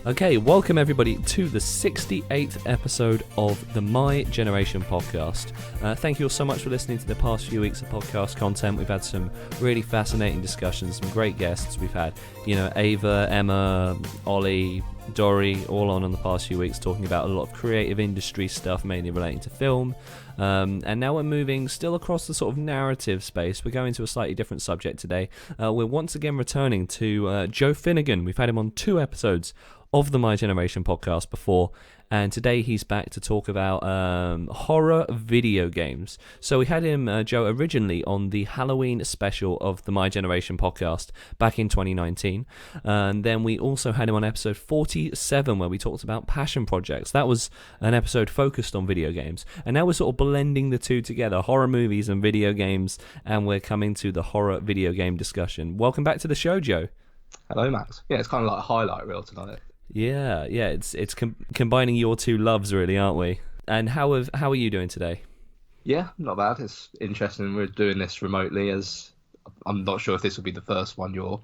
Okay, welcome everybody to the 68th episode of the My Generation podcast. Thank you all so much for listening to the past few weeks of podcast content. We've had some really fascinating discussions, some great guests. We've had, Ava, Emma, Ollie, Dory, all on the past few weeks talking about a lot of creative industry stuff, mainly relating to film. And now we're moving still across the sort of narrative space. We're going to a slightly different subject today. We're once again returning to Joe Finnigan. We've had him on 2 episodes of the My Generation podcast before, and today he's back to talk about horror video games. So we had him, Joe, originally on the Halloween special of the My Generation podcast back in 2019, and then we also had him on episode 47 where we talked about passion projects. That was an episode focused on video games, and now we're sort of blending the two together, horror movies and video games, and we're coming to the horror video game discussion. Welcome back to the show, Joe. Hello, Max. Yeah, it's kind of like a highlight reel tonight. Yeah, it's combining your two loves, really, aren't we? And how are you doing today? Yeah, not bad. It's interesting. We're doing this remotely, as I'm not sure if this will be the first one you're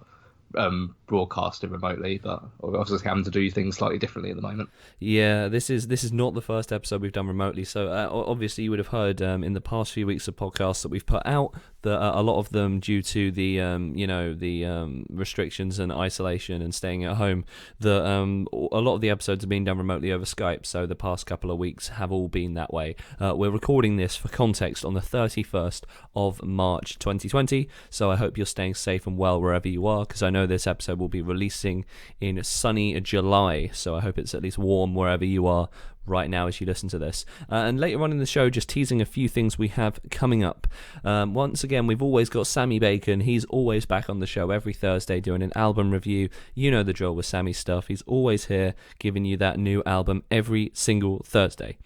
broadcasting remotely, but we're obviously having to do things slightly differently at the moment. Yeah, this is not the first episode we've done remotely. So obviously you would have heard in the past few weeks of podcasts that we've put out that a lot of them, due to the restrictions and isolation and staying at home, that a lot of the episodes are being done remotely over Skype. So the past couple of weeks have all been that way. We're recording this, for context, on the 31st of March 2020. So I hope you're staying safe and well wherever you are, because I know this episode will be releasing in sunny July. So I hope it's at least warm wherever you are right now as you listen to this. And later on in the show, just teasing a few things we have coming up. Once again, we've always got Sammy Bacon. He's always back on the show every Thursday doing an album review. You know the drill with Sammy stuff. He's always here giving you that new album every single Thursday.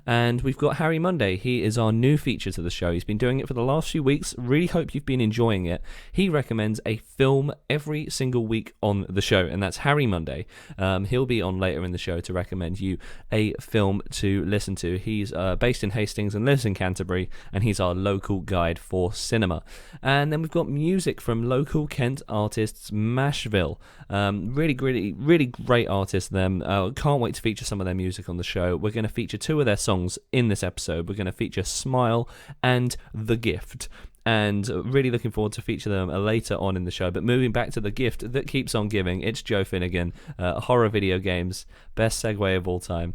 And we've got Harry Munday. He is our new feature to the show. He's been doing it for the last few weeks. Really hope you've been enjoying it. He recommends a film every single week on the show, and that's Harry Munday. He'll be on later in the show to recommend you a film to listen to. He's based in Hastings and lives in Canterbury, and he's our local guide for cinema. And then we've got music from local Kent artists Mashville. Really great artists, them. Can't wait to feature some of their music on the show. We're going to feature 2 of their songs in this episode. We're going to feature Smile and The Gift, and really looking forward to feature them later on in the show. But moving back to the gift that keeps on giving, it's Joe Finnigan, horror video games, best segue of all time.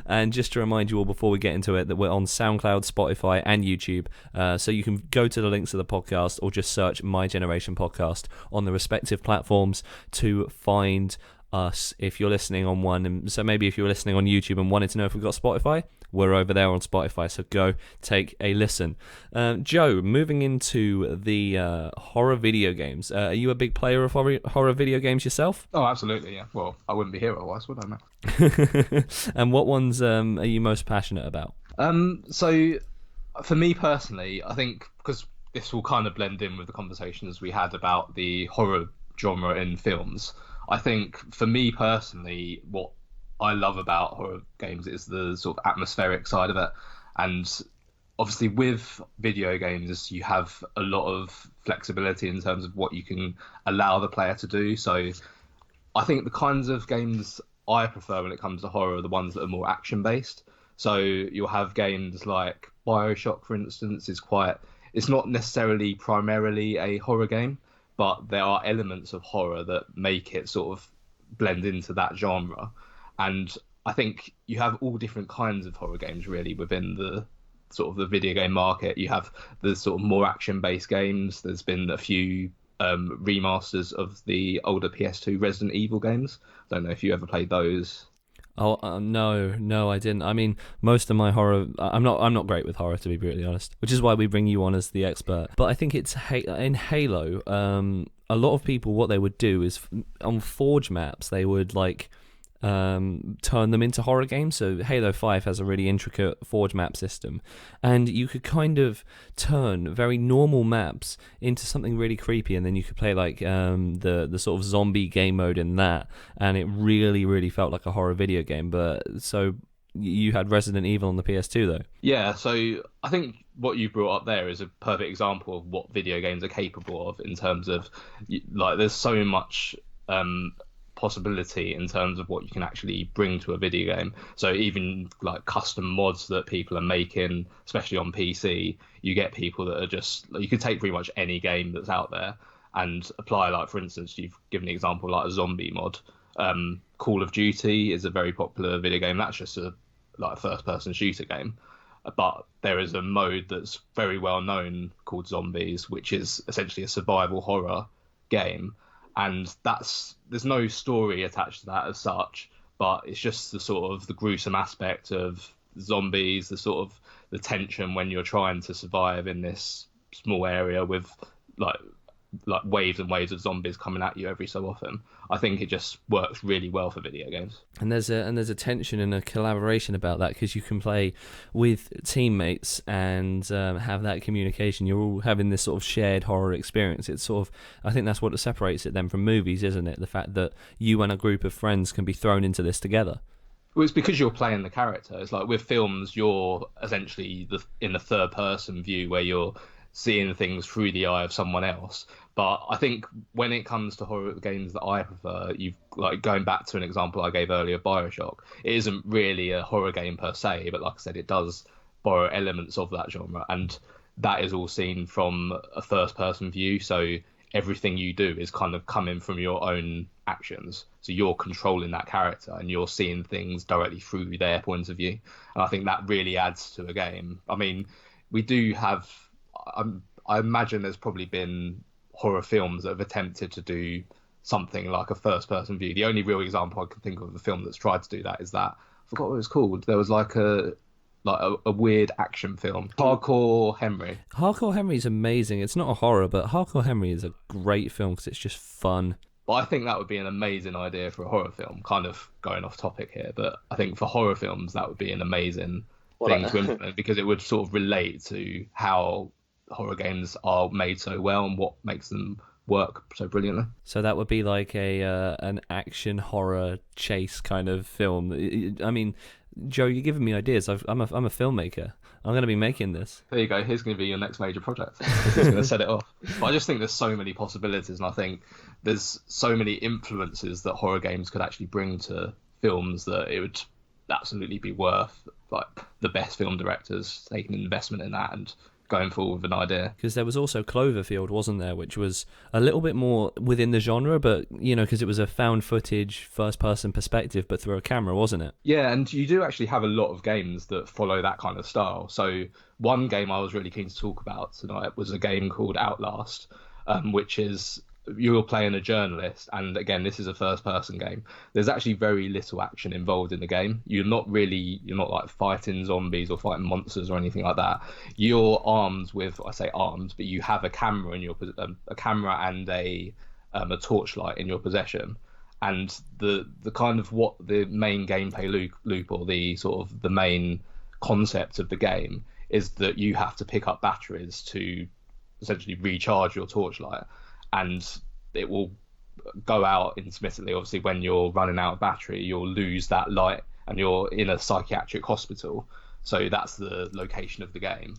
And just to remind you all before we get into it that we're on SoundCloud, Spotify and YouTube, so you can go to the links of the podcast or just search My Generation Podcast on the respective platforms to find us if you're listening on one. And so maybe if you're listening on YouTube and wanted to know if we've got Spotify, we're over there on Spotify, so go take a listen. Joe, moving into the horror video games, are you a big player of horror video games yourself? Oh, absolutely, yeah. Well, I wouldn't be here otherwise, would I, Matt? And what ones are you most passionate about? So for me personally, I think, because this will kind of blend in with the conversations we had about the horror genre in films, I think for me personally, what I love about horror games is the sort of atmospheric side of it. And obviously with video games, you have a lot of flexibility in terms of what you can allow the player to do. So I think the kinds of games I prefer when it comes to horror are the ones that are more action-based. So you'll have games like BioShock, for instance, it's not necessarily primarily a horror game, but there are elements of horror that make it sort of blend into that genre. And I think you have all different kinds of horror games really within the sort of the video game market. You have the sort of more action-based games. There's been a few remasters of the older PS2 Resident Evil games. Don't know if you ever played those. Oh no, I didn't. I mean, most of my horror, I'm not great with horror, to be brutally honest, which is why we bring you on as the expert. But I think it's in Halo. A lot of people, what they would do is on Forge maps, they would turn them into horror games. So Halo 5 has a really intricate Forge map system, and you could kind of turn very normal maps into something really creepy, and then you could play the sort of zombie game mode in that, and it really felt like a horror video game. But so you had Resident Evil on the PS2 though. Yeah, so I think what you brought up there is a perfect example of what video games are capable of in terms of there's so much possibility in terms of what you can actually bring to a video game. So even like custom mods that people are making, especially on PC, you get people that are just, you could take pretty much any game that's out there and apply, like, for instance, you've given an example like a zombie mod. Call of Duty is a very popular video game. That's just a first person shooter game. But there is a mode that's very well known called Zombies, which is essentially a survival horror game. And there's no story attached to that as such, but it's just the gruesome aspect of zombies, the tension when you're trying to survive in this small area with like waves and waves of zombies coming at you every so often. I think it just works really well for video games. And there's a tension and a collaboration about that, because you can play with teammates and have that communication. You're all having this sort of shared horror experience. It's I think that's what separates it then from movies, isn't it? The fact that you and a group of friends can be thrown into this together. Well, it's because you're playing the character. It's like with films, you're essentially in the third person view where you're seeing things through the eye of someone else. But I think when it comes to horror games that I prefer, you've going back to an example I gave earlier, BioShock. It isn't really a horror game per se, but like I said, it does borrow elements of that genre, and that is all seen from a first person view. So everything you do is kind of coming from your own actions. So you're controlling that character and you're seeing things directly through their point of view. And I think that really adds to a game. I mean, we do have, I imagine there's probably been horror films that have attempted to do something like a first person view. The only real example I can think of a film that's tried to do that is that, I forgot what it was called. There was like a weird action film, Hardcore Henry. Hardcore Henry is amazing. It's not a horror, but Hardcore Henry is a great film because it's just fun. But I think that would be an amazing idea for a horror film, kind of going off topic here, but I think for horror films that would be an amazing thing to implement, because it would sort of relate to how horror games are made so well and what makes them work so brilliantly. So that would be like an action horror chase kind of film. I mean, Joe, you're giving me ideas. I'm a filmmaker. I'm going to be making this. There you go. Here's going to be your next major project. It's going to set it off. But I just think there's so many possibilities, and I think there's so many influences that horror games could actually bring to films that it would absolutely be worth the best film directors taking an investment in that and going forward with an idea. Because there was also Cloverfield, wasn't there, which was a little bit more within the genre, but because it was a found footage first person perspective but through a camera, wasn't it? Yeah, and you do actually have a lot of games that follow that kind of style. So one game I was really keen to talk about tonight was a game called Outlast, which is you're playing a journalist, and again, this is a first person game. There's actually very little action involved in the game. You're not like fighting zombies or fighting monsters or anything like that. You're armed with, I say armed, but you have a camera in your a camera and a torchlight in your possession. And the kind of what the main gameplay loop or the sort of the main concept of the game is that you have to pick up batteries to essentially recharge your torchlight. And it will go out intermittently. Obviously, when you're running out of battery, you'll lose that light, and you're in a psychiatric hospital. So that's the location of the game.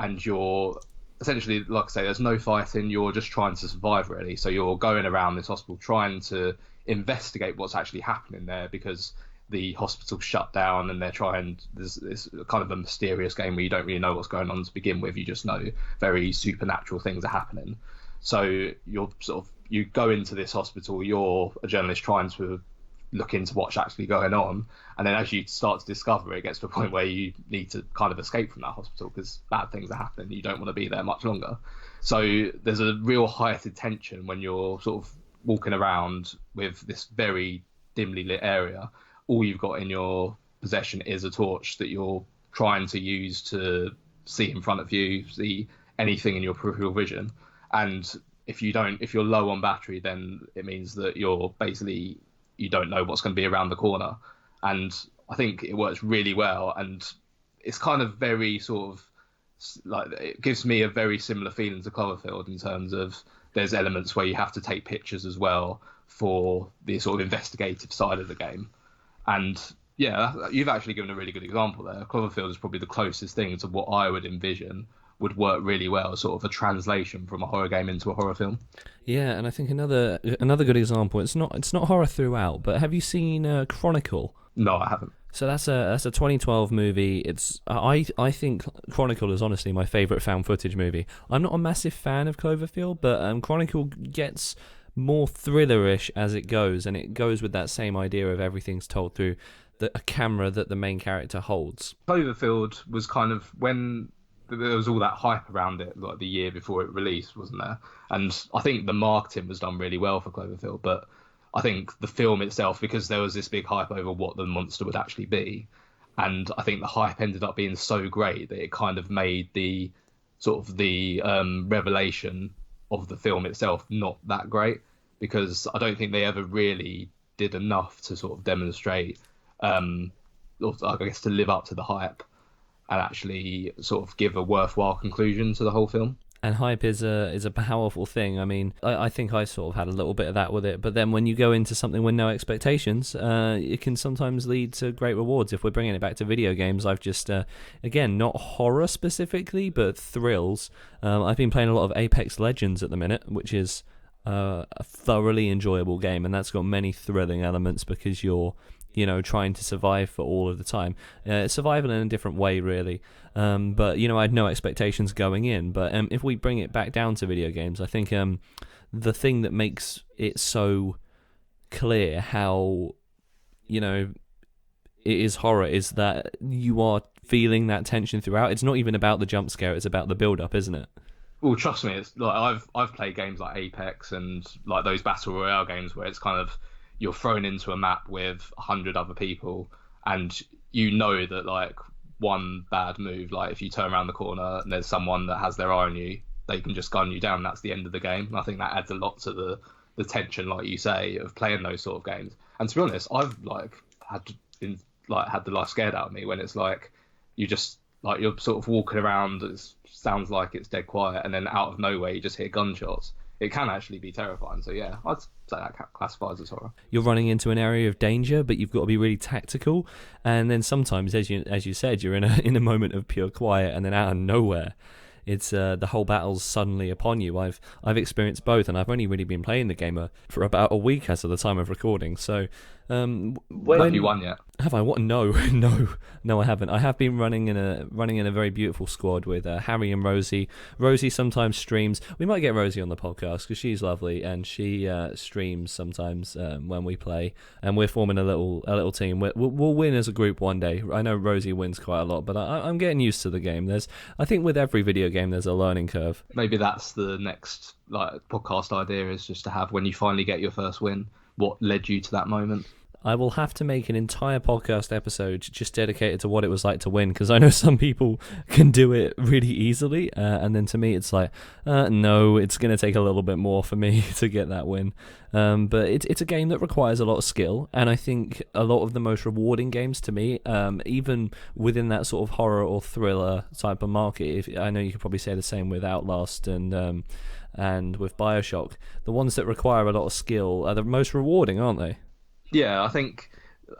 And you're essentially, like I say, there's no fighting. You're just trying to survive, really. So you're going around this hospital trying to investigate what's actually happening there, because the hospital's shut down and they're trying. There's kind of a mysterious game where you don't really know what's going on to begin with. You just know very supernatural things are happening. So you go into this hospital, you're a journalist trying to look into what's actually going on, and then as you start to discover it gets to a point where you need to kind of escape from that hospital because bad things are happening. You don't want to be there much longer. So there's a real heightened tension when you're sort of walking around with this very dimly lit area. All you've got in your possession is a torch that you're trying to use to see in front of you, see anything in your peripheral vision. And if you're low on battery, then it means that you don't know what's going to be around the corner. And I think it works really well. And it's kind of very sort of it gives me a very similar feeling to Cloverfield in terms of there's elements where you have to take pictures as well for the sort of investigative side of the game. And yeah, you've actually given a really good example there. Cloverfield is probably the closest thing to what I would envision would work really well, sort of a translation from a horror game into a horror film. Yeah, and I think another good example. It's not horror throughout, but have you seen Chronicle? No, I haven't. So that's a 2012 movie. It's I think Chronicle is honestly my favourite found footage movie. I'm not a massive fan of Cloverfield, but Chronicle gets more thrillerish as it goes, and it goes with that same idea of everything's told through a camera that the main character holds. Cloverfield was kind of when there was all that hype around it, like the year before it released, wasn't there? And I think the marketing was done really well for Cloverfield, but I think the film itself, because there was this big hype over what the monster would actually be, and I think the hype ended up being so great that it kind of made the sort of the revelation of the film itself not that great, because I don't think they ever really did enough to sort of demonstrate, or I guess to live up to the hype and actually sort of give a worthwhile conclusion to the whole film. And hype is a powerful thing. I mean, I think I sort of had a little bit of that with it. But then when you go into something with no expectations, it can sometimes lead to great rewards. If we're bringing it back to video games, I've just, again, not horror specifically, but thrills. I've been playing a lot of Apex Legends at the minute, which is a thoroughly enjoyable game. And that's got many thrilling elements because you're trying to survive for all of the time. Survival in a different way, really. But, I had no expectations going in. But if we bring it back down to video games, I think the thing that makes it so clear how, it is horror is that you are feeling that tension throughout. It's not even about the jump scare, it's about the build-up, isn't it? Well, trust me, it's like I've played games like Apex and like those Battle Royale games where it's kind of you're thrown into a map with 100 other people, and that like one bad move, like if you turn around the corner and there's someone that has their eye on you, they can just gun you down. That's the end of the game. And I think that adds a lot to the tension, like you say, of playing those sort of games. And to be honest, I've had the life scared out of me when it's like you just like you're sort of walking around. It sounds like it's dead quiet, and then out of nowhere you just hear gunshots. It can actually be terrifying. So yeah, I'd say that classifies as horror. You're running into an area of danger, but you've got to be really tactical. And then sometimes, as you said, you're in a moment of pure quiet, and then out of nowhere, it's the whole battle's suddenly upon you. I've experienced both, and I've only really been playing the game for about a week as of the time of recording. So, have you won yet? Have I? What? No, no, I haven't. I have been running in a very beautiful squad with Harry and Rosie. Rosie sometimes streams. We might get Rosie on the podcast because she's lovely, and she streams sometimes when we play. And we're forming a little team. We'll win as a group one day. I know Rosie wins quite a lot, but I'm getting used to the game. I think with every video game, there's a learning curve. Maybe that's the next podcast idea, is just to have, when you finally get your first win, what led you to that moment. I will have to make an entire podcast episode just dedicated to what it was like to win, because I know some people can do it really easily, and then to me it's like, no, it's going to take a little bit more for me to get that win. But it's a game that requires a lot of skill, and I think a lot of the most rewarding games to me, even within that sort of horror or thriller type of market, I know you could probably say the same with Outlast and with BioShock, the ones that require a lot of skill are the most rewarding, aren't they? Yeah, I think,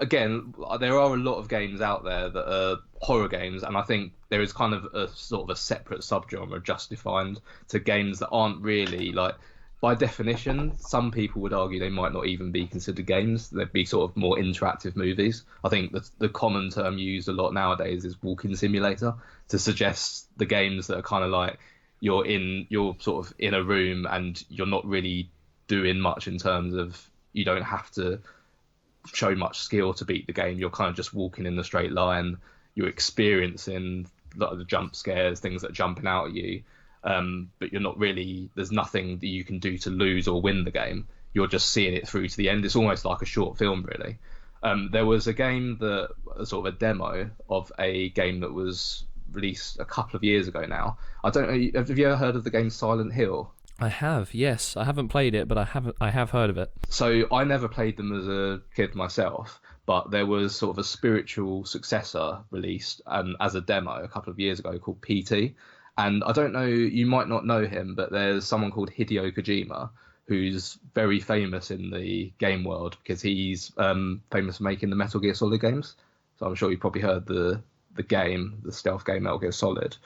again, there are a lot of games out there that are horror games, and I think there is kind of a sort of a separate subgenre just defined to games that aren't really, like, by definition, some people would argue they might not even be considered games. They'd be sort of more interactive movies. I think the common term used a lot nowadays is walking simulator to suggest the games that are kind of like you're sort of in a room and you're not really doing much in terms of, you don't have to show much skill to beat the game. You're kind of just walking in the straight line. You're experiencing the jump scares, things that are jumping out at you, but you're not really, there's nothing that you can do to lose or win the game. You're just seeing it through to the end. It's almost like a short film, really. There was a game sort of a demo of a game that was released a couple of years ago now. I don't know, have you ever heard of the game Silent Hill? I have, yes. I haven't played it, but I have heard of it. So I never played them as a kid myself, but there was sort of a spiritual successor released as a demo a couple of years ago called PT. And I don't know, you might not know him, but there's someone called Hideo Kojima who's very famous in the game world because he's famous for making the Metal Gear Solid games. So I'm sure you've probably heard the stealth game Metal Gear Solid.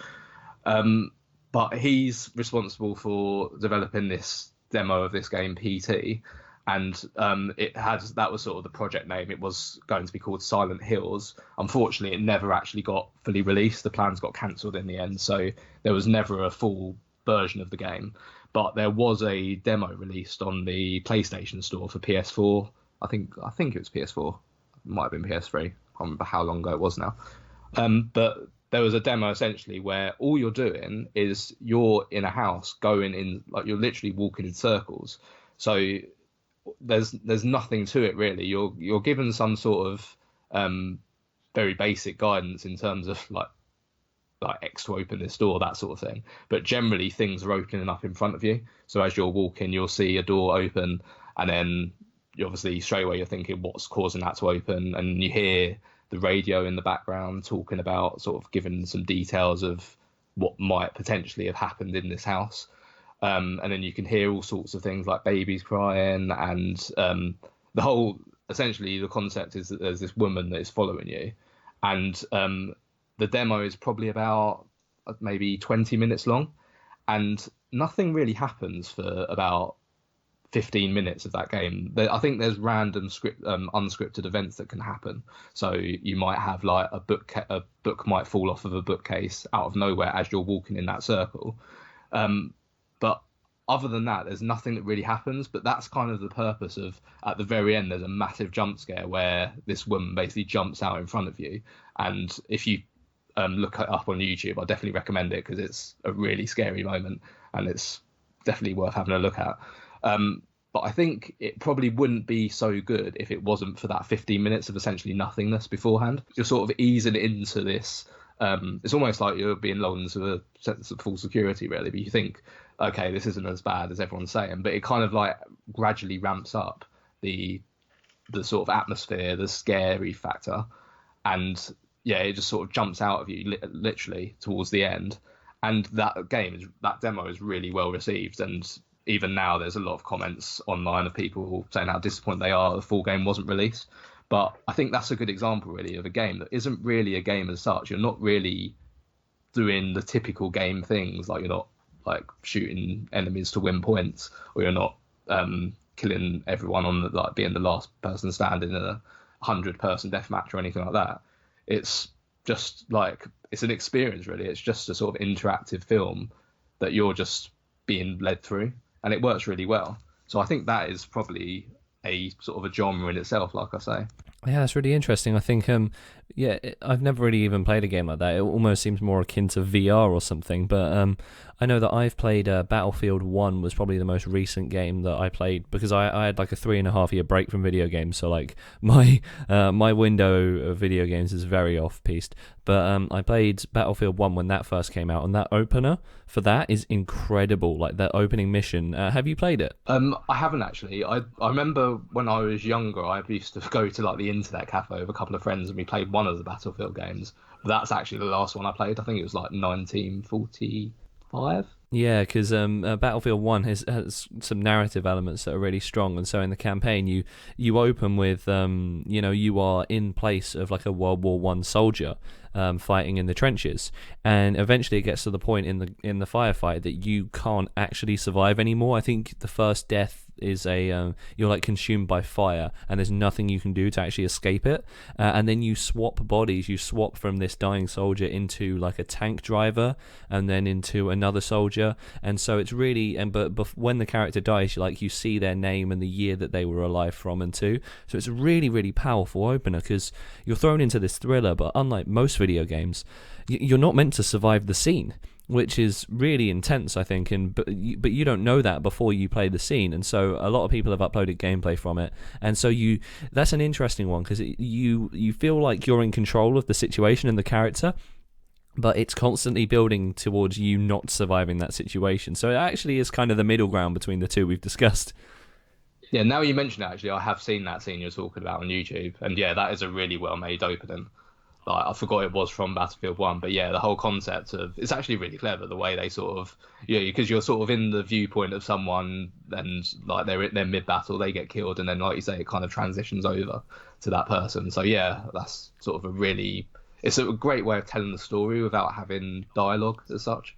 But he's responsible for developing this demo of this game, PT, and that was sort of the project name. It was going to be called Silent Hills. Unfortunately, it never actually got fully released. The plans got cancelled in the end, so there was never a full version of the game. But there was a demo released on the PlayStation Store for PS4. I think it was PS4. It might have been PS3. I can't remember how long ago it was now. But there was a demo essentially where all you're doing is you're in a house going in, like you're literally walking in circles. So there's nothing to it really. You're given some sort of very basic guidance in terms of like X to open this door, that sort of thing. But generally things are opening up in front of you. So as you're walking, you'll see a door open, and then obviously straight away you're thinking what's causing that to open, and you hear the radio in the background talking about, sort of giving some details of what might potentially have happened in this house. And then you can hear all sorts of things like babies crying, and essentially the concept is that there's this woman that is following you, and the demo is probably about maybe 20 minutes long, and nothing really happens for about 15 minutes of that game. I think there's random unscripted events that can happen. So you might have like a book might fall off of a bookcase out of nowhere as you're walking in that circle. But other than that, there's nothing that really happens. But that's kind of the purpose of, at the very end, there's a massive jump scare where this woman basically jumps out in front of you. And if you look it up on YouTube, I definitely recommend it because it's a really scary moment and it's definitely worth having a look at. But I think it probably wouldn't be so good if it wasn't for that 15 minutes of essentially nothingness beforehand. You're sort of easing into this. It's almost like you're being lulled into a sense of full security, really. But you think, okay, this isn't as bad as everyone's saying. But it kind of like gradually ramps up the sort of atmosphere, the scary factor. And yeah, it just sort of jumps out of you literally towards the end. And that demo is really well received. And even now, there's a lot of comments online of people saying how disappointed they are the full game wasn't released. But I think that's a good example, really, of a game that isn't really a game as such. You're not really doing the typical game things, like you're not like shooting enemies to win points, or you're not killing everyone on like being the last person standing in a 100-person deathmatch or anything like that. It's just like, it's an experience, really. It's just a sort of interactive film that you're just being led through, and it works really well. So I think that is probably a sort of a genre in itself, like I say. Yeah, that's really interesting. I think, I've never really even played a game like that. It almost seems more akin to VR or something. But I know that I've played Battlefield 1 was probably the most recent game that I played, because I had like a 3.5 year break from video games. So like my window of video games is very off-piste. But I played Battlefield 1 when that first came out, and that opener for that is incredible. Like that opening mission. Have you played it? I haven't actually. I remember when I was younger, I used to go to like the internet cafe with a couple of friends, and we played one of the Battlefield games. But that's actually the last one I played. I think it was like 1945. Yeah, because Battlefield 1 has some narrative elements that are really strong, and so in the campaign you open with you are in place of like a World War One soldier fighting in the trenches, and eventually it gets to the point in the firefight that you can't actually survive anymore. I think the first death is you're like consumed by fire, and there's nothing you can do to actually escape it, and then you swap bodies. You swap from this dying soldier into like a tank driver, and then into another soldier, and so it's really but when the character dies, you see their name and the year that they were alive from and to. So it's a really, really powerful opener, because you're thrown into this thriller, but unlike most video games, you're not meant to survive the scene, which is really intense, I think, but you don't know that before you play the scene, and so a lot of people have uploaded gameplay from it, and so that's an interesting one, because you feel like you're in control of the situation and the character, but it's constantly building towards you not surviving that situation. So it actually is kind of the middle ground between the two we've discussed. Yeah, now you mention it, actually, I have seen that scene you're talking about on YouTube, and yeah, that is a really well-made opening. Like, I forgot it was from Battlefield 1, but yeah, the whole concept of it's actually really clever, the way they sort of, because you're sort of in the viewpoint of someone, and like they're mid-battle, they get killed, and then like you say, it kind of transitions over to that person. So yeah, that's sort of it's a great way of telling the story without having dialogue as such.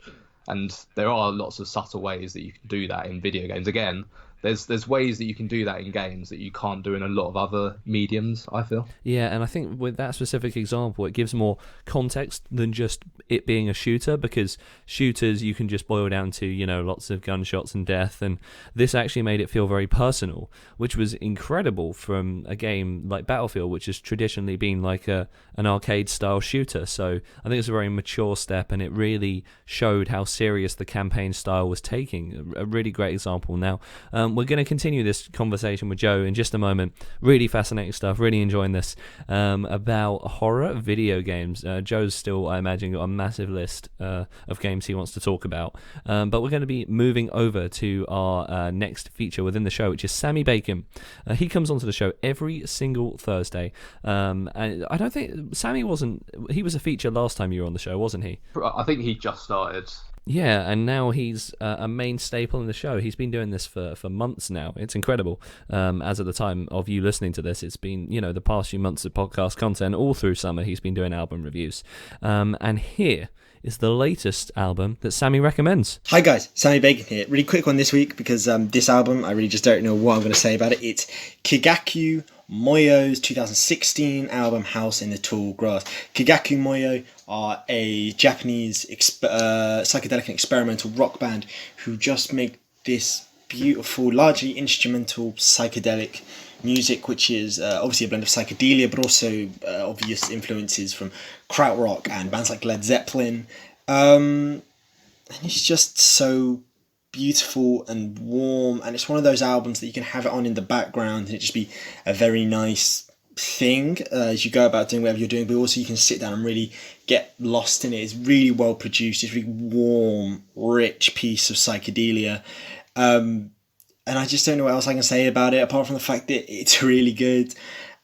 And there are lots of subtle ways that you can do that in video games. Again, there's ways that you can do that in games that you can't do in a lot of other mediums, I feel. Yeah, and I think with that specific example, it gives more context than just it being a shooter, because shooters you can just boil down to, lots of gunshots and death, and this actually made it feel very personal, which was incredible from a game like Battlefield, which has traditionally been like an arcade-style shooter. So I think it's a very mature step, and it really showed how serious the campaign style was taking. A really great example. Now, we're going to continue this conversation with Joe in just a moment. Really fascinating stuff, really enjoying this, about horror video games. Joe's still, I imagine, got a massive list of games he wants to talk about, but we're going to be moving over to our next feature within the show, which is Sammy Bacon. He comes onto the show every single Thursday, and I don't think Sammy he was a feature last time you were on the show, wasn't he? I think he just started. Yeah, and now he's a main staple in the show. He's been doing this for months now. It's incredible. As at the time of you listening to this, it's been, the past few months of podcast content. All through summer, he's been doing album reviews. And here is the latest album that Sammy recommends. Hi guys, Sammy Bacon here. Really quick one this week, because this album, I really just don't know what I'm going to say about it. It's Kigaku Moyo's 2016 album, House in the Tall Grass. Kigaku Moyo are a Japanese psychedelic and experimental rock band who just make this beautiful, largely instrumental psychedelic music, which is obviously a blend of psychedelia, but also obvious influences from krautrock and bands like Led Zeppelin. And it's just so beautiful and warm, and it's one of those albums that you can have it on in the background and it just be a very nice thing as you go about doing whatever you're doing, but also you can sit down and really get lost in it. It's really well produced. It's a really warm, rich piece of psychedelia, and I just don't know what else I can say about it apart from the fact that it's really good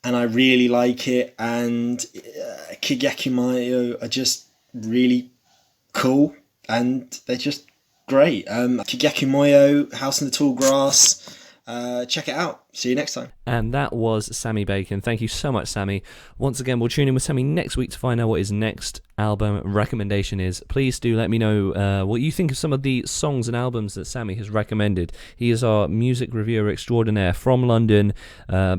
and I really like it. And Kigaku Moyo are just really cool and they're just great. Kigaku Moyo, House in the Tall Grass. Check it out. See you next time. And that was Sammy Bacon. Thank you so much, Sammy. Once again, we'll tune in with Sammy next week to find out what his next album recommendation is. Please do let me know what you think of some of the songs and albums that Sammy has recommended. He is our music reviewer extraordinaire from London,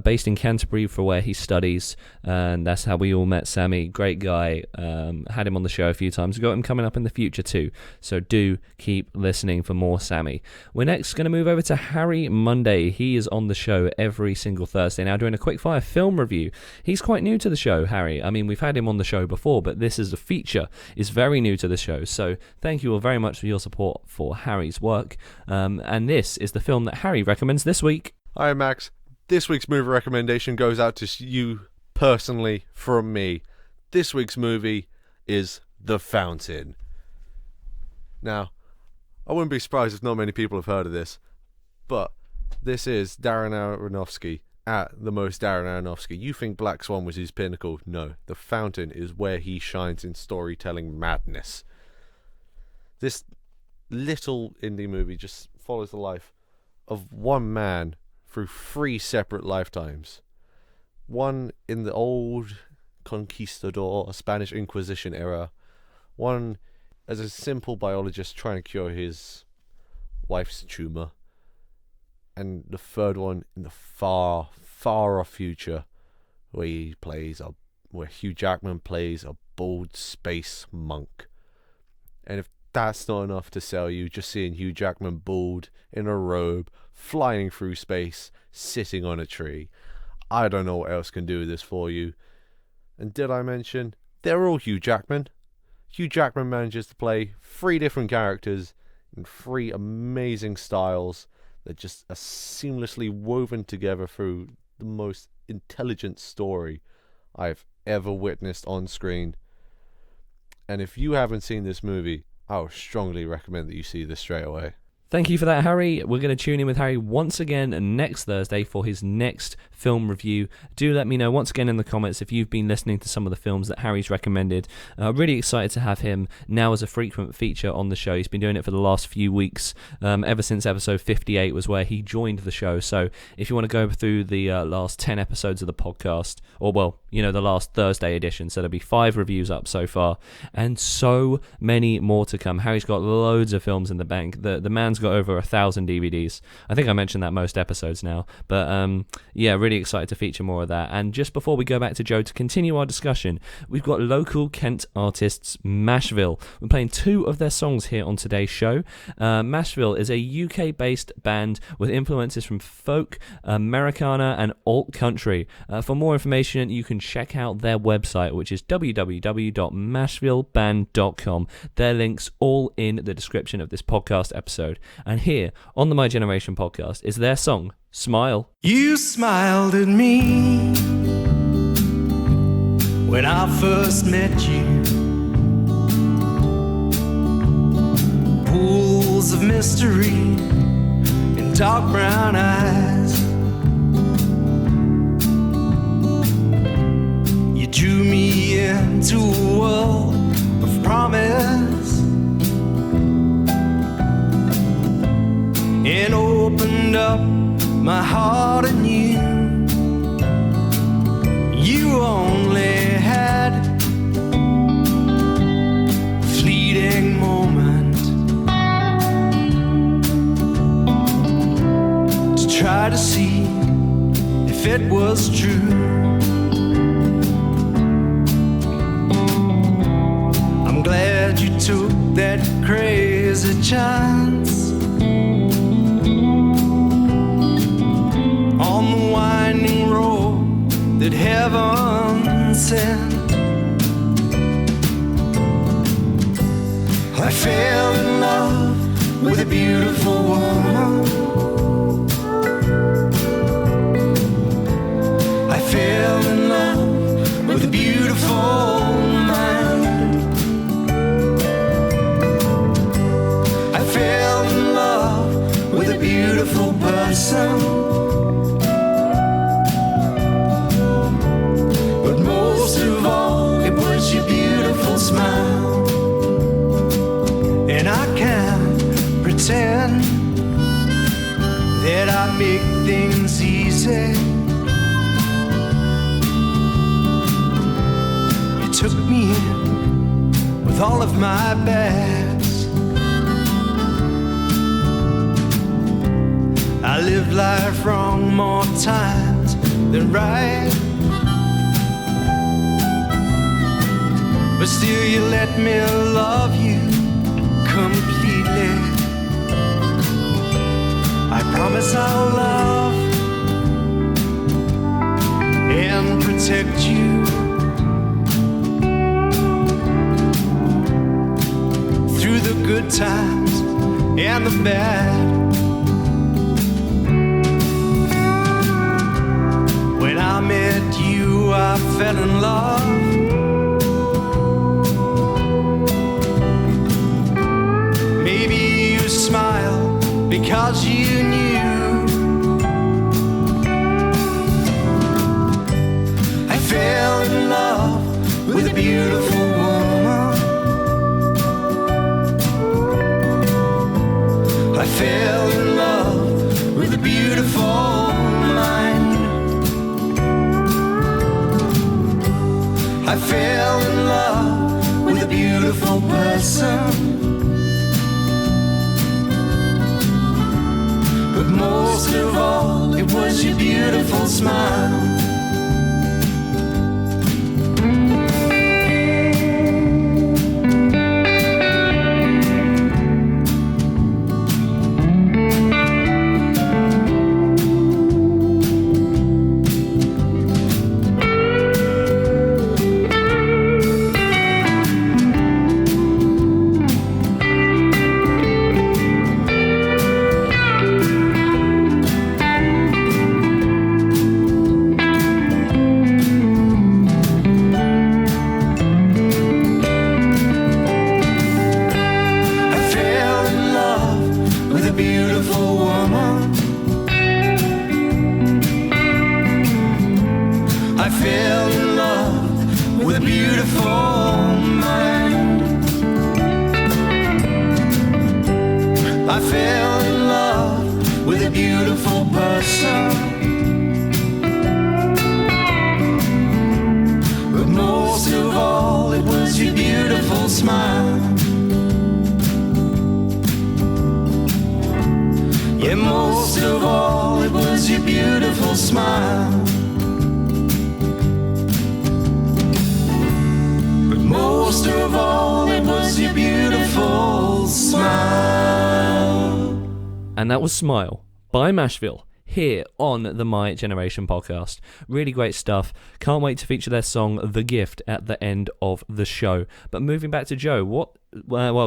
based in Canterbury for where he studies, and that's how we all met Sammy. Great guy. Had him on the show a few times. We've got him coming up in the future too, so do keep listening for more Sammy. We're next going to move over to Harry Munday. He is on the show every single Thursday now doing a quickfire film review. He's quite new to the show, Harry. I mean, we've had him on the show before, but this is a feature, is very new to the show, so thank you all very much for your support for Harry's work, and this is the film that Harry recommends this week. Hi Max, this week's movie recommendation goes out to you personally from me. This week's movie is The Fountain. Now, I wouldn't be surprised if not many people have heard of this, but this is Darren Aronofsky at the most Darren Aronofsky. You think Black Swan was his pinnacle? No, The Fountain is where he shines in storytelling madness. This little indie movie just follows the life of one man through 3 separate lifetimes. One in the old conquistador Spanish Inquisition era, one as a simple biologist trying to cure his wife's tumor, and the third one in the far, far off future, where Hugh Jackman plays a bald space monk. And if that's not enough to sell you, just seeing Hugh Jackman bald in a robe, flying through space, sitting on a tree, I don't know what else can do this for you. And did I mention they're all Hugh Jackman? Hugh Jackman manages to play 3 different characters in 3 amazing styles that just are seamlessly woven together through the most intelligent story I've ever witnessed on screen. And if you haven't seen this movie, I would strongly recommend that you see this straight away. Thank you for that, Harry. We're going to tune in with Harry once again next Thursday for his next film review. Do let me know once again in the comments if you've been listening to some of the films that Harry's recommended. Really excited to have him now as a frequent feature on the show. He's been doing it for the last few weeks, ever since episode 58 was where he joined the show. So if you want to go through the last 10 episodes of the podcast, or well, the last Thursday edition, so there'll be 5 reviews up so far, and so many more to come. Harry's got loads of films in the bank. The man's got over 1,000 DVDs. I think I mentioned that most episodes now, but really excited to feature more of that. And just before we go back to Joe to continue our discussion, we've got local Kent artists Mashville. We're playing 2 of their songs here on today's show. Mashville is a UK-based band with influences from folk, Americana, and alt country. For more information, you can check out their website, which is www.mashvilleband.com. Their links all in the description of this podcast episode. And here on the My Generation podcast is their song, Smile. You smiled at me when I first met you. Pools of mystery in dark brown eyes. You drew me into a world of promise and opened up my heart anew. You only had a fleeting moment to try to see if it was true. I'm glad you took that crazy chance on the winding road that heaven sent. I fell in love with a beautiful woman. I fell in love with a beautiful mind. I fell in love with a beautiful person. Your beautiful smile, and I can't pretend that I make things easy. You took me in with all of my bags. I lived life wrong more times than right, but still you let me love you completely. I promise I'll love and protect you through the good times and the bad. When I met you, I fell in love. Smile because you knew. I fell in love with a beautiful woman. I fell in love with a beautiful mind. I fell in love with a beautiful person. But most of all, it was your beautiful smile. with a beautiful woman. I fell in love with a beautiful mind. I fell in love with a beautiful person. But most of all, it was your beautiful smile. Yeah, most of all, it was your beautiful smile. But most of all, it was your beautiful smile. And that was Smile by Mashville, here on the My Generation podcast. Really great stuff. Can't wait to feature their song The Gift at the end of the show. But moving back to Joe,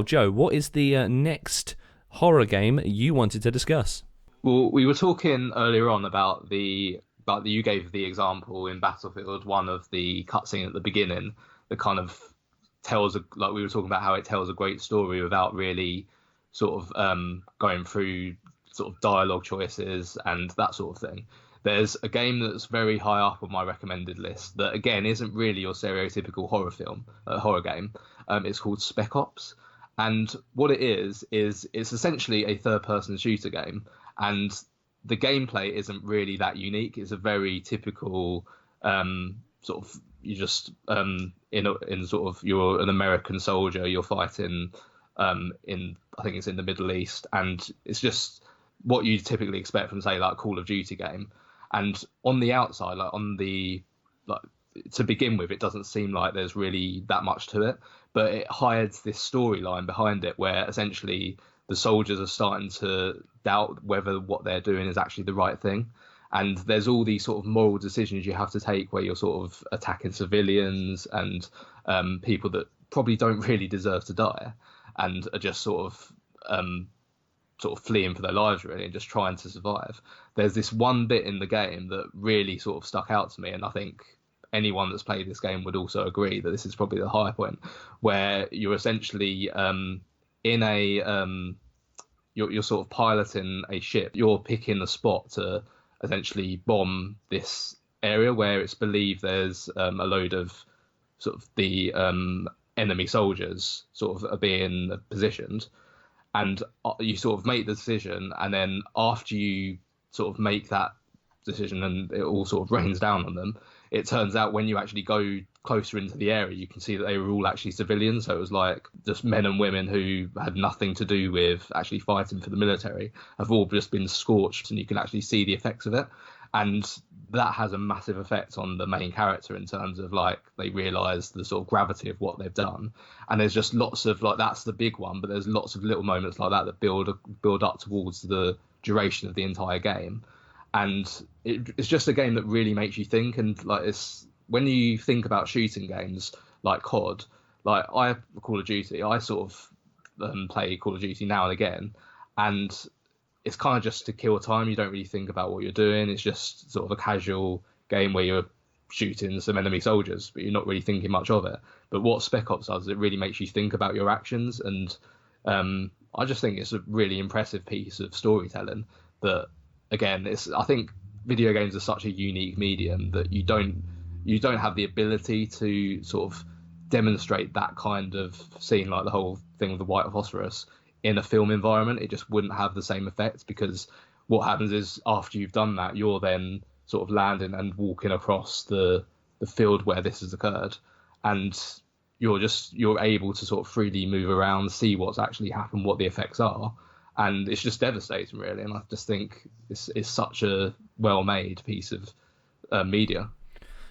Joe, what is the next horror game you wanted to discuss? Well, we were talking earlier on about you gave the example in Battlefield 1 of the cutscene at the beginning that kind of tells like we were talking about how it tells a great story without really sort of going through sort of dialogue choices and that sort of thing. There's a game that's very high up on my recommended list that again isn't really your stereotypical horror game. It's called Spec Ops, and what it is it's essentially a third-person shooter game, and the gameplay isn't really that unique. It's a very typical sort of you just in sort of you're an American soldier, you're fighting in I think it's in the Middle East, and it's just what you typically expect from say like Call of Duty game. And on the outside, to begin with, it doesn't seem like there's really that much to it, but it hides this storyline behind it where essentially the soldiers are starting to doubt whether what they're doing is actually the right thing. And there's all these sort of moral decisions you have to take where you're sort of attacking civilians and people that probably don't really deserve to die and are just sort of fleeing for their lives really and just trying to survive. There's this one bit in the game that really sort of stuck out to me, and I think anyone that's played this game would also agree that this is probably the high point, where you're essentially in a you're sort of piloting a ship. You're picking a spot to essentially bomb this area where it's believed there's a load of sort of the enemy soldiers sort of are being positioned. And you sort of make the decision, and then after you sort of make that decision and it all sort of rains down on them, it turns out when you actually go closer into the area, you can see that they were all actually civilians. So it was like just men and women who had nothing to do with actually fighting for the military have all just been scorched, and you can actually see the effects of it. And that has a massive effect on the main character in terms of like they realise the sort of gravity of what they've done. And there's just lots of like that's the big one, but there's lots of little moments like that build up towards the duration of the entire game. And it's just a game that really makes you think. And like it's when you think about shooting games like COD, like I Call of Duty, I sort of play Call of Duty now and again, and it's kind of just to kill time. You don't really think about what you're doing. It's just sort of a casual game where you're shooting some enemy soldiers, but you're not really thinking much of it. But what Spec Ops does, it really makes you think about your actions. And I just think it's a really impressive piece of storytelling that, again, I think video games are such a unique medium that you don't have the ability to sort of demonstrate that kind of scene, like the whole thing with the white phosphorus in a film environment. It just wouldn't have the same effect, because what happens is after you've done that, you're then sort of landing and walking across the field where this has occurred, and you're able to sort of freely move around, see what's actually happened, what the effects are, and it's just devastating really. And I just think it's such a well-made piece of media.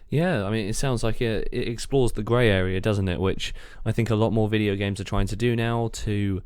Yeah, I mean, it sounds like it explores the grey area, doesn't it? Which I think a lot more video games are trying to do now. To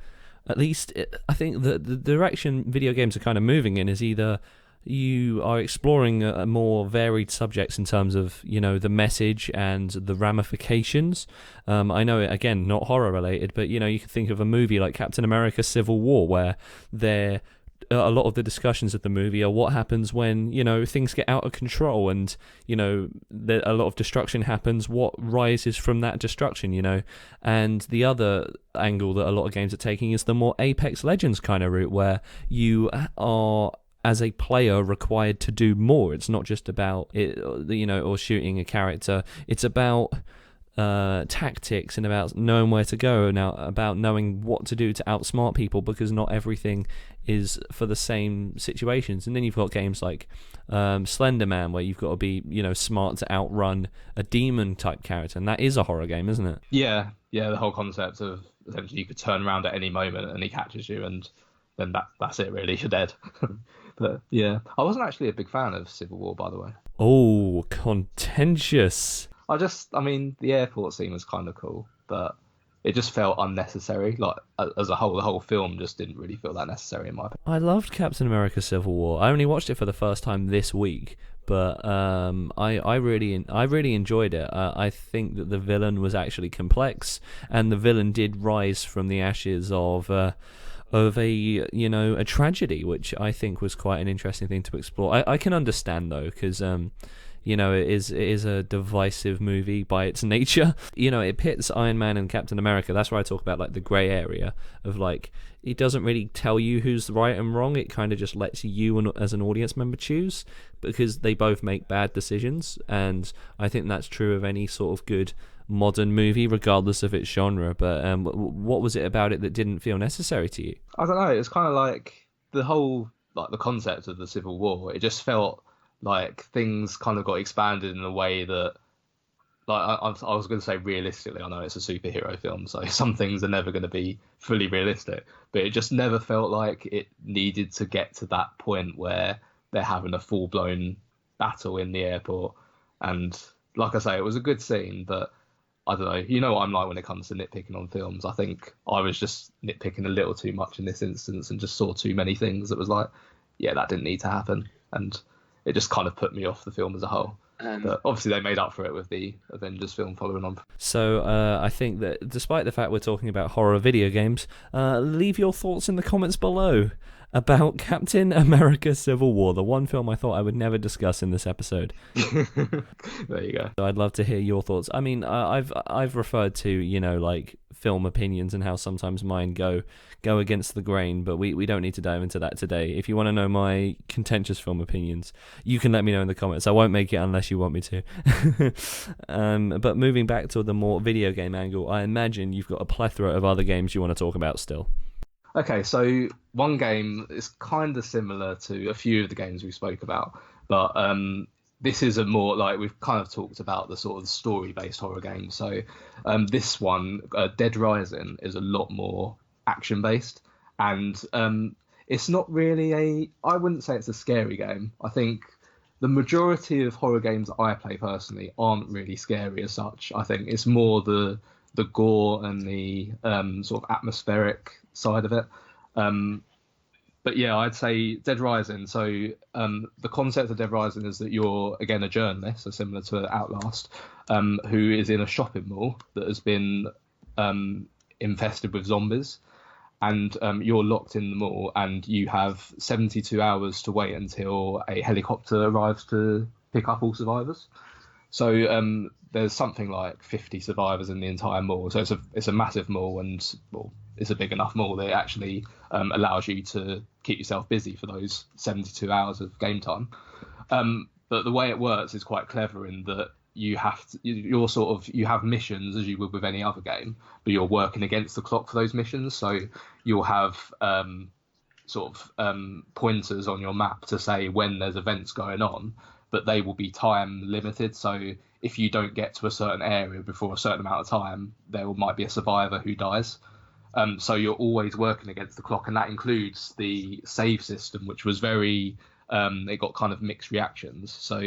at least, I think the direction video games are kind of moving in is either you are exploring a more varied subjects in terms of, you know, the message and the ramifications. I know, again, not horror related, but, you know, you can think of a movie like Captain America Civil War, where they're a lot of the discussions of the movie are what happens when, you know, things get out of control and, you know, a lot of destruction happens, what rises from that destruction, you know. And the other angle that a lot of games are taking is the more Apex Legends kind of route, where you are, as a player, required to do more. It's not just about it, you know, or shooting a character. It's about tactics and about knowing where to go, now about knowing what to do to outsmart people, because not everything is for the same situations. And then you've got games like Slender Man, where you've got to be, you know, smart to outrun a demon type character, and that is a horror game, isn't it? Yeah, the whole concept of essentially you could turn around at any moment and he catches you, and then that's it really, you're dead. But yeah, I wasn't actually a big fan of Civil War, by the way. Oh, contentious. I mean, the airport scene was kind of cool, but it just felt unnecessary. Like, as a whole, the whole film just didn't really feel that necessary in my opinion. I loved Captain America Civil War. I only watched it for the first time this week, but I really enjoyed it. I think that the villain was actually complex, and the villain did rise from the ashes of a, you know, a tragedy, which I think was quite an interesting thing to explore. I can understand though, because you know, it is a divisive movie by its nature. You know, it pits Iron Man and Captain America. That's why I talk about, like, the grey area of, like, it doesn't really tell you who's right and wrong. It kind of just lets you, as an audience member, choose, because they both make bad decisions. And I think that's true of any sort of good modern movie, regardless of its genre. But what was it about it that didn't feel necessary to you? I don't know. It's kind of like the whole, like, the concept of the Civil War. It just felt like things kind of got expanded in a way that, like, I was going to say realistically. I know it's a superhero film, so some things are never going to be fully realistic, but it just never felt like it needed to get to that point where they're having a full-blown battle in the airport. And like I say, it was a good scene, but I don't know. You know what I'm like when it comes to nitpicking on films. I think I was just nitpicking a little too much in this instance and just saw too many things that was like, yeah, that didn't need to happen. And it just kind of put me off the film as a whole. But obviously they made up for it with the Avengers film following on. So I think that despite the fact we're talking about horror video games, leave your thoughts in the comments below about Captain America Civil War, the one film I thought I would never discuss in this episode. There you go. So I'd love to hear your thoughts. I mean, I've referred to, you know, like, film opinions and how sometimes mine go against the grain, but we don't need to dive into that today. If you want to know my contentious film opinions, you can let me know in the comments. I won't make it unless you want me to. But moving back to the more video game angle, I imagine you've got a plethora of other games you want to talk about still. Okay, so one game is kind of similar to a few of the games we spoke about, but this is a more, like, we've kind of talked about the sort of story-based horror game. So this one, Dead Rising, is a lot more action-based, and it's not really I wouldn't say it's a scary game. I think the majority of horror games that I play personally aren't really scary as such. I think it's more the gore and the sort of atmospheric side of it. But yeah, I'd say Dead Rising. So the concept of Dead Rising is that you're, again, a journalist, so similar to Outlast, who is in a shopping mall that has been infested with zombies. And you're locked in the mall, and you have 72 hours to wait until a helicopter arrives to pick up all survivors. So there's something like 50 survivors in the entire mall. So it's a massive mall, and, well, it's a big enough mall that it actually allows you to keep yourself busy for those 72 hours of game time. But the way it works is quite clever in that you have missions as you would with any other game, but you're working against the clock for those missions. So you'll have pointers on your map to say when there's events going on, but they will be time limited. So if you don't get to a certain area before a certain amount of time, there might be a survivor who dies. So you're always working against the clock, and that includes the save system, which was very it got kind of mixed reactions. So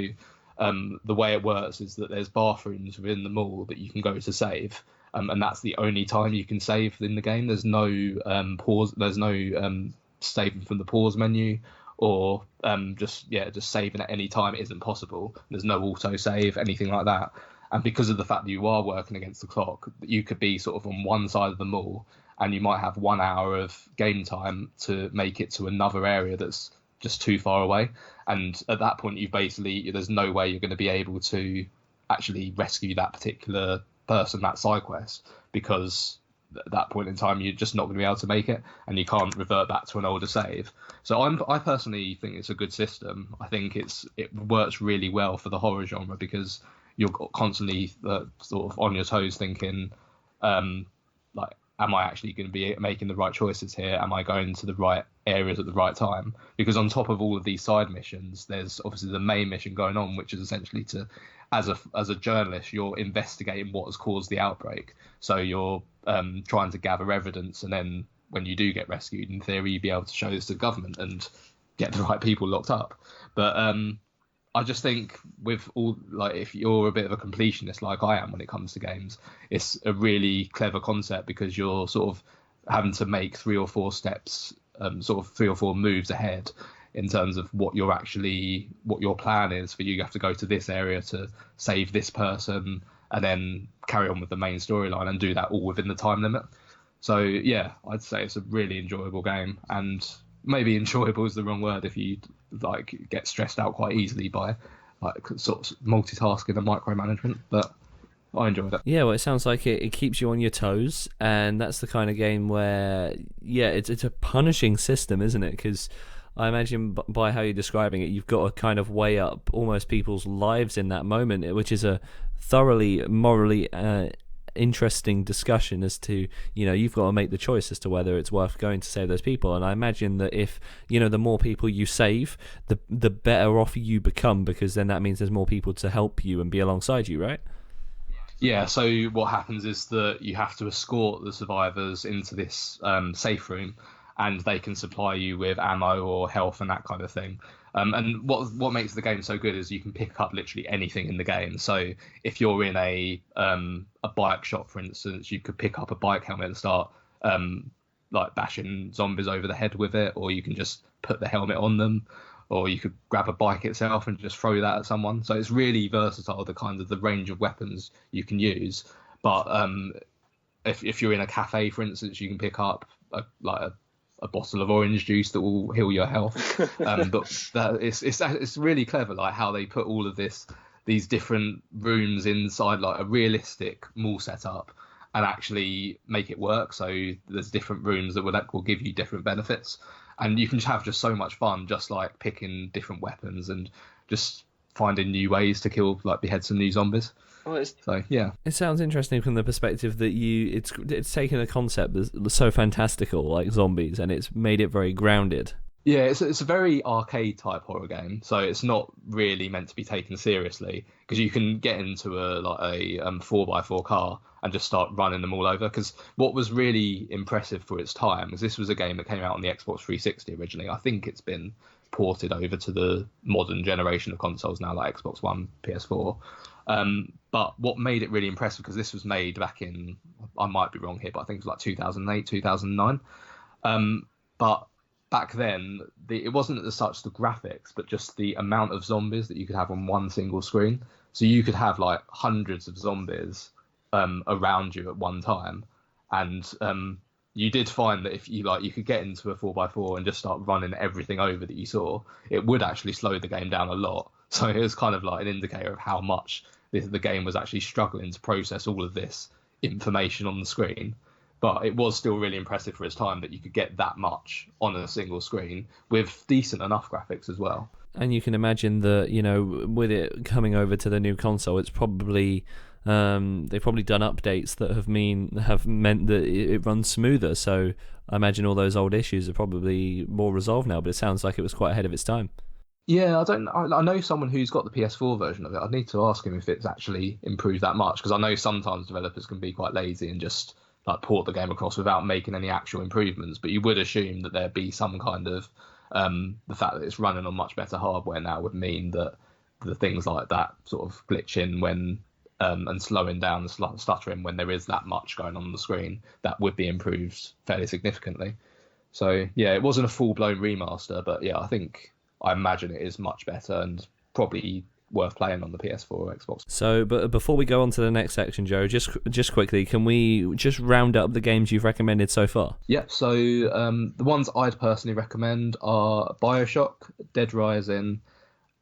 the way it works is that there's bathrooms within the mall that you can go to save, and that's the only time you can save in the game. There's no pause. There's no saving from the pause menu, or just saving at any time isn't possible. There's no auto save, anything like that. And because of the fact that you are working against the clock, you could be sort of on one side of the mall and you might have 1 hour of game time to make it to another area that's just too far away. And at that point, there's no way you're going to be able to actually rescue that particular person, that side quest, because at that point in time, you're just not going to be able to make it and you can't revert back to an older save. So I personally think it's a good system. I think it works really well for the horror genre because you're constantly sort of on your toes thinking, like, am I actually going to be making the right choices here? Am I going to the right areas at the right time? Because on top of all of these side missions, there's obviously the main mission going on, which is essentially as a journalist, you're investigating what has caused the outbreak. So you're trying to gather evidence, and then when you do get rescued, in theory, you'd be able to show this to the government and get the right people locked up. But I just think with all, like, if you're a bit of a completionist like I am when it comes to games, it's a really clever concept because you're sort of having to make 3 or 4 steps, sort of 3 or 4 moves ahead in terms of what your plan is. For you have to go to this area to save this person and then carry on with the main storyline and do that all within the time limit. So yeah, I'd say it's a really enjoyable game, and maybe enjoyable is the wrong word if you like get stressed out quite easily by like sort of multitasking and micromanagement, but I enjoyed it. Yeah, well, it sounds like it keeps you on your toes, and that's the kind of game where, yeah, it's a punishing system, isn't it? Because I imagine by how you're describing it, you've got to kind of weigh up almost people's lives in that moment, which is a thoroughly morally interesting discussion as to, you know, you've got to make the choice as to whether it's worth going to save those people. And I imagine that if, you know, the more people you save, the better off you become, because then that means there's more people to help you and be alongside you, right? Yeah, so what happens is that you have to escort the survivors into this safe room, and they can supply you with ammo or health and that kind of thing. And what makes the game so good is you can pick up literally anything in the game. So if you're in a bike shop, for instance, you could pick up a bike helmet and start like bashing zombies over the head with it, or you can just put the helmet on them, or you could grab a bike itself and just throw that at someone. So it's really versatile, the range of weapons you can use. But if you're in a cafe, for instance, you can pick up a bottle of orange juice that will heal your health. But it's really clever, like how they put all of these different rooms inside like a realistic mall setup and actually make it work. So there's different rooms that will give you different benefits, and you can have just so much fun, just like picking different weapons and just finding new ways to behead some new zombies. So yeah, it sounds interesting from the perspective that it's taken a concept that's so fantastical like zombies, and it's made it very grounded. Yeah, it's a very arcade type horror game, so it's not really meant to be taken seriously, because you can get into a 4x4 car and just start running them all over. Because what was really impressive for its time is this was a game that came out on the Xbox 360 originally. I think it's been ported over to the modern generation of consoles now, like Xbox One, PS4. But what made it really impressive, because this was made back in, I might be wrong here, but I think it was like 2008, 2009. But back then, it wasn't as such the graphics, but just the amount of zombies that you could have on one single screen. So you could have like hundreds of zombies around you at one time. And you did find that if you could get into a 4x4 and just start running everything over that you saw, it would actually slow the game down a lot. So it was kind of like an indicator of how much the game was actually struggling to process all of this information on the screen. But it was still really impressive for its time that you could get that much on a single screen with decent enough graphics as well. And you can imagine that, you know, with it coming over to the new console, it's probably they've probably done updates that have meant that it runs smoother. So I imagine all those old issues are probably more resolved now. But it sounds like it was quite ahead of its time. Yeah, I know someone who's got the PS4 version of it. I'd need to ask him if it's actually improved that much, because I know sometimes developers can be quite lazy and just like port the game across without making any actual improvements. But you would assume that there'd be some kind of the fact that it's running on much better hardware now would mean that the things like that sort of glitching when and slowing down and stuttering when there is that much going on the screen, that would be improved fairly significantly. So yeah, it wasn't a full-blown remaster, but yeah, I imagine it is much better and probably worth playing on the PS4 or Xbox. So, but before we go on to the next section, Joe, just quickly, can we just round up the games you've recommended so far? Yep. So the ones I'd personally recommend are BioShock, Dead Rising.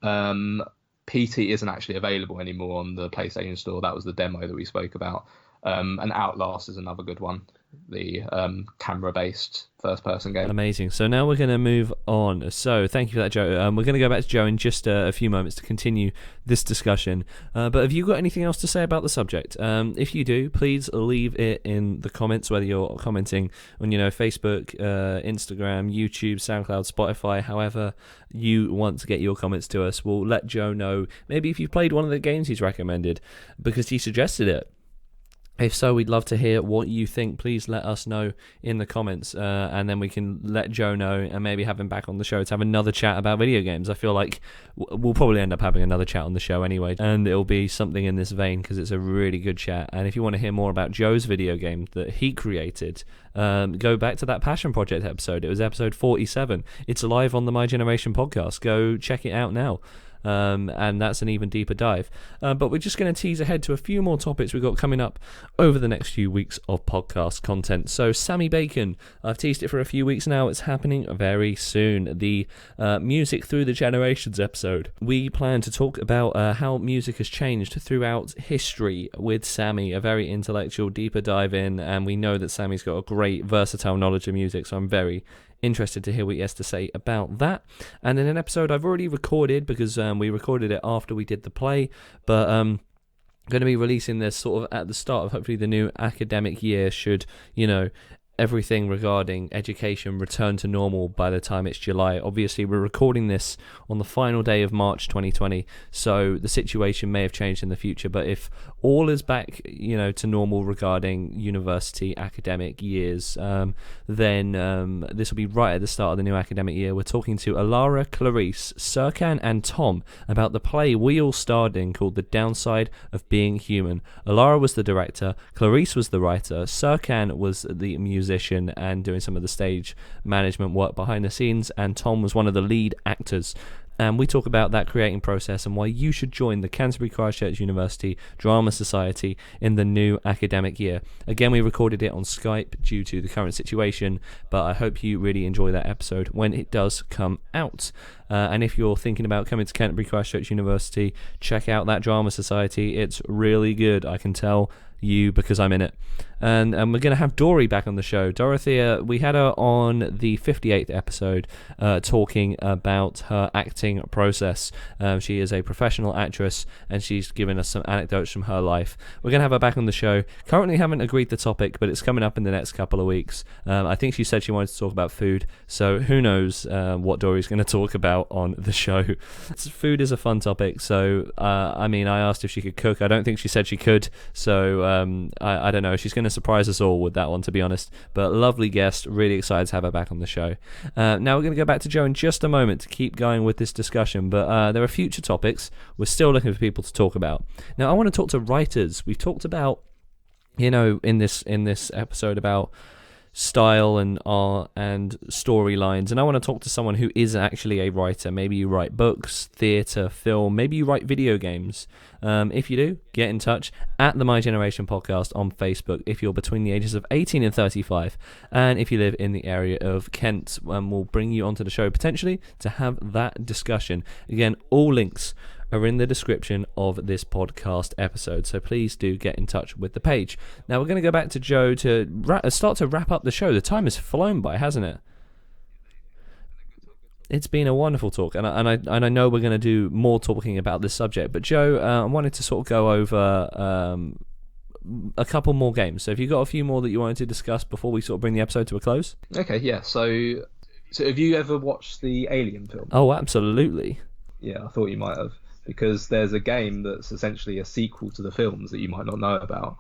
PT isn't actually available anymore on the PlayStation Store. That was the demo that we spoke about. And Outlast is another good one, the camera-based first-person game. Amazing. So now we're going to move on. So thank you for that, Joe. We're going to go back to Joe in just a few moments to continue this discussion. But have you got anything else to say about the subject? If you do, please leave it in the comments, whether you're commenting on, Facebook, Instagram, YouTube, SoundCloud, Spotify, however you want to get your comments to us. We'll let Joe know maybe if you've played one of the games he's recommended because he suggested it. If so, we'd love to hear what you think. Please let us know in the comments, and then we can let Joe know and maybe have him back on the show to have another chat about video games. I feel like we'll probably end up having another chat on the show anyway, and it'll be something in this vein because it's a really good chat. And if you want to hear more about Joe's video game that he created, go back to that Passion Project episode. It was episode 47. It's live on the My Generation podcast. Go check it out now. And that's an even deeper dive. But we're just going to tease ahead to a few more topics we've got coming up over the next few weeks of podcast content. So Sammy Bacon, I've teased it for a few weeks now. It's happening very soon. The Music Through the Generations episode. We plan to talk about how music has changed throughout history with Sammy, a very intellectual, deeper dive in, and we know that Sammy's got a great, versatile knowledge of music, so I'm very interested to hear what he has to say about that. And in an episode I've already recorded because we recorded it after we did the play, but going to be releasing this sort of at the start of hopefully the new academic year, should everything regarding education return to normal by the time it's July. Obviously, we're recording this on the final day of March 2020, so the situation may have changed in the future, but if all is back, to normal regarding university academic years, then this will be right at the start of the new academic year. We're talking to Alara, Clarice, Serkan and Tom about the play we all starred in called The Downside of Being Human. Alara was the director, Clarice was the writer, Serkan was the musician and doing some of the stage management work behind the scenes, and Tom was one of the lead actors. And we talk about that creating process and why you should join the Canterbury Christchurch University Drama Society in the new academic year. Again, we recorded it on Skype due to the current situation, but I hope you really enjoy that episode when it does come out. And if you're thinking about coming to Canterbury Christchurch University, check out that Drama Society. It's really good, I can tell you because I'm in it. And we're going to have Dory back on the show. Dorothea, we had her on the 58th episode talking about her acting process. She is a professional actress and she's given us some anecdotes from her life. We're going to have her back on the show. Currently haven't agreed the topic, but it's coming up in the next couple of weeks. I think she said she wanted to talk about food, so who knows what Dory's going to talk about on the show. Food is a fun topic, so I asked if she could cook. I don't think she said she could, so I don't know. She's going to surprise us all with that one, to be honest, but lovely guest, really excited to have her back on the show. Now we're going to go back to Joe in just a moment to keep going with this discussion, but there are future topics we're still looking for people to talk about. Now I want to talk to writers. We've talked about, in this episode about style and art and storylines, and I want to talk to someone who is actually a writer. Maybe you write books, theatre, film, maybe you write video games. If you do, get in touch at the My Generation podcast on Facebook if you're between the ages of 18 and 35, and if you live in the area of Kent, we'll bring you onto the show potentially to have that discussion. Again, all links are in the description of this podcast episode, so please do get in touch with the page. Now we're going to go back to Joe to start to wrap up the show. The time has flown by, hasn't it? It's been a wonderful talk, and I know we're going to do more talking about this subject, but Joe, I wanted to sort of go over a couple more games. So have you got a few more that you wanted to discuss before we sort of bring the episode to a close? Okay, yeah. So have you ever watched the Alien film? Oh, absolutely. Yeah, I thought you might have, because there's a game that's essentially a sequel to the films that you might not know about,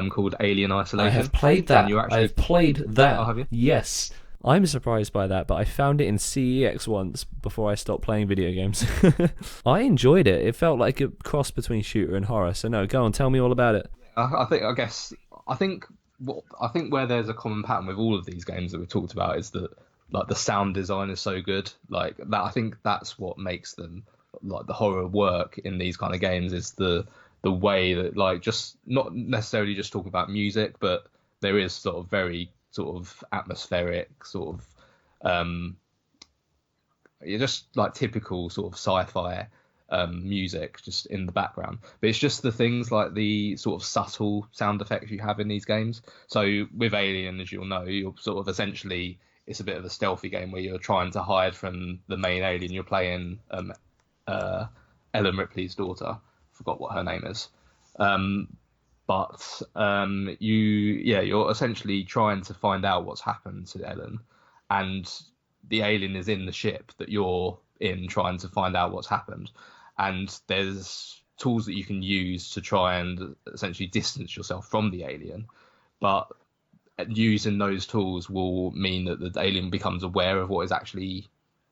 called Alien Isolation. I have played that. I've played that. Oh, have you? Yes. I'm surprised by that, but I found it in CEX once before I stopped playing video games. I enjoyed it. It felt like a cross between shooter and horror. So no, go on, tell me all about it. I think where there's a common pattern with all of these games that we've talked about is that, like, the sound design is so good. Like that, I think that's what makes them like the horror work in these kind of games is the way that, like, just not necessarily just talking about music, but there is sort of very sort of atmospheric sort of you're just like typical sort of sci-fi music just in the background, but it's just the things like the sort of subtle sound effects you have in these games. So with Alien, as you'll know, you're sort of essentially, it's a bit of a stealthy game where you're trying to hide from the main alien. You're playing Ellen Ripley's daughter, forgot what her name is, but you're essentially trying to find out what's happened to Ellen, and the alien is in the ship that you're in trying to find out what's happened. And there's tools that you can use to try and essentially distance yourself from the alien, but using those tools will mean that the alien becomes aware of what is actually,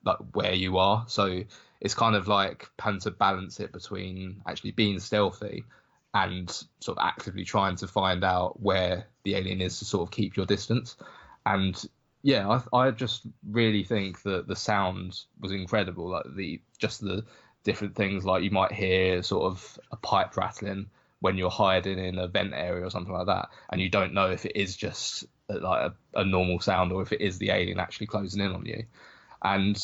like, where you are. So it's kind of like having to balance it between actually being stealthy and sort of actively trying to find out where the alien is to sort of keep your distance. And yeah, I just really think that the sound was incredible. Like the different things, like you might hear sort of a pipe rattling when you're hiding in a vent area or something like that, and you don't know if it is just like a normal sound or if it is the alien actually closing in on you. And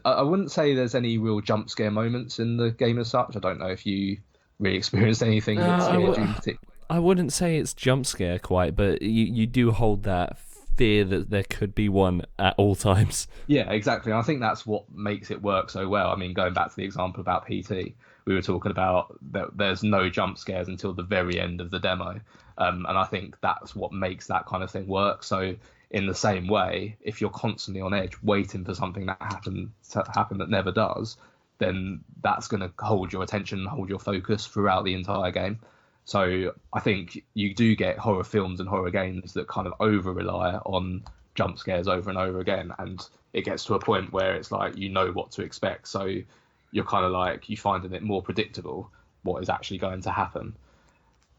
I wouldn't say there's any real jump scare moments in the game as such. I don't know if you really experienced anything that scared you in particular. I wouldn't say it's jump scare quite, but you do hold that fear that there could be one at all times. Yeah, exactly. I think that's what makes it work so well. I mean, going back to the example about PT, we were talking about that there's no jump scares until the very end of the demo. And I think that's what makes that kind of thing work. So in the same way, if you're constantly on edge waiting for something that happen that never does, then that's going to hold your attention and hold your focus throughout the entire game. So I think you do get horror films and horror games that kind of over rely on jump scares over and over again, and it gets to a point where it's like you know what to expect, so you're kind of like, you finding it more predictable what is actually going to happen.